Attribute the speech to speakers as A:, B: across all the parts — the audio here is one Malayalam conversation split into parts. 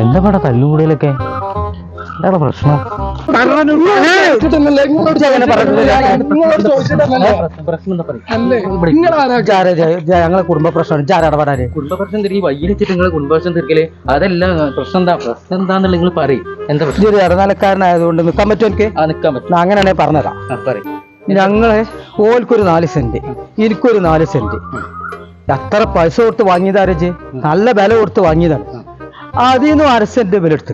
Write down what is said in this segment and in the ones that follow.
A: എന്താ പാടാ തല്ലുകൂടിയിലൊക്കെ? എന്താണ് പ്രശ്നം? ഞങ്ങളെ കുടുംബ പ്രശ്നമാണ്. ഇടപെടാന് കുടുംബ പ്രശ്നം തിരികെ വയ്യ വെച്ചിട്ട് നിങ്ങളെ കുടുംബ പ്രശ്നം തീർക്കല് അതല്ല. പ്രശ്നം എന്താന്നുള്ള നിങ്ങൾ പറയും. എന്താ പ്രശ്നം? ഇടനാലക്കാരനായതുകൊണ്ട് നിൽക്കാൻ പറ്റും. എനിക്ക് നിൽക്കാൻ പറ്റും. അങ്ങനെയാണെങ്കിൽ പറഞ്ഞതാ. പറയും. ഞങ്ങള് ഓൽക്കൊരു 4 സെന്റ്, എനിക്കൊരു 4 സെന്റ്. എത്ര പൈസ കൊടുത്ത് വാങ്ങിയതാരജ്? നല്ല വില കൊടുത്ത് വാങ്ങിയതാണ്. അതിന്ന് 1/2 സെന്റ് വില എടുത്ത്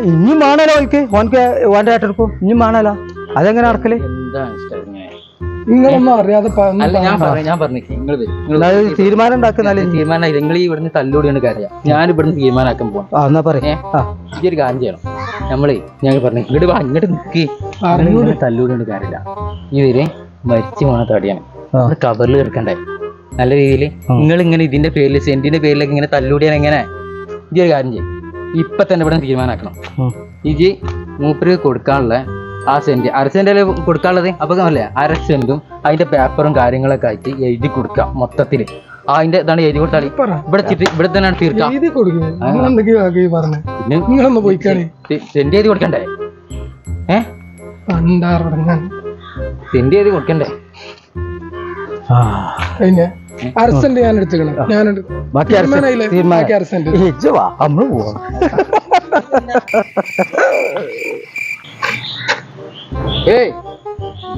A: ഇനിയും വേണല്ലോ. ഓൻക്ക് ഓൻ്റെ ഏട്ടെടുക്കും ഇനിയും വേണല്ലോ. അതെങ്ങനെ നടക്കല്?
B: നിങ്ങളൊന്നും അറിയാതെ
A: തീരുമാനം ഉണ്ടാക്കുന്നാലും
C: തീരുമാനം നിങ്ങൾ ഈ ഇവിടുന്ന് തല്ലുകൂടിയാണ് കാര്യം. ഞാൻ ഇവിടുന്ന് തീരുമാനമാക്കാൻ പോവാം.
A: എന്നാ പറയാ
C: ഈ ഒരു കാര്യം ചെയ്യണം. ഞങ്ങൾ പറഞ്ഞു ഇങ്ങോട്ട് നിൽക്കി തല്ലുകൂടിയാണ് കാര്യമില്ല. ഇവര് മരിച്ചു പോണ തടിയാണ്. കവറിൽ കിടക്കണ്ടേ നല്ല രീതിയിൽ. നിങ്ങൾ ഇങ്ങനെ ഇതിന്റെ പേരിൽ സെന്റിന്റെ പേരിലൊക്കെ ഇങ്ങനെ തല്ലുകൂടിയാൽ എങ്ങനെ? ഈ ഒരു കാര്യം ചെയ്യും. ഇപ്പൊ തന്നെ ഇവിടെ തീരുമാനമാക്കണം. ഇജി മൂപ്പര് കൊടുക്കാനുള്ള ആ സെന്റ് 1/2 സെന്റ് കൊടുക്കാനുള്ളത്. അപ്പൊ അല്ലേ 1/2 സെന്റും അതിന്റെ പേപ്പറും കാര്യങ്ങളൊക്കെ ആയിട്ട് എഴുതി കൊടുക്കാം. മൊത്തത്തില് അതിന്റെ ഇതാണ് എഴുതി കൊടുത്താൽ ഇവിടെ തന്നെയാണ് തീർക്കാം. സെന്റ് എഴുതി കൊടുക്കണ്ടേ? സെന്റ് എഴുതി കൊടുക്കണ്ടേ?
B: അരസെന്റ് ഞാൻ എടുത്തുക്കണം.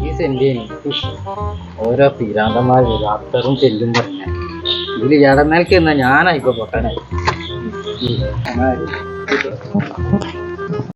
C: ഈ സെന്റിന് ഓരോ തീരാന്തന്മാര് അത്തറും ചെല്ലും പറഞ്ഞ ഇതില് ഇടമേൽക്ക് എന്നാ ഞാനായിക്കോ പൊട്ടനായി.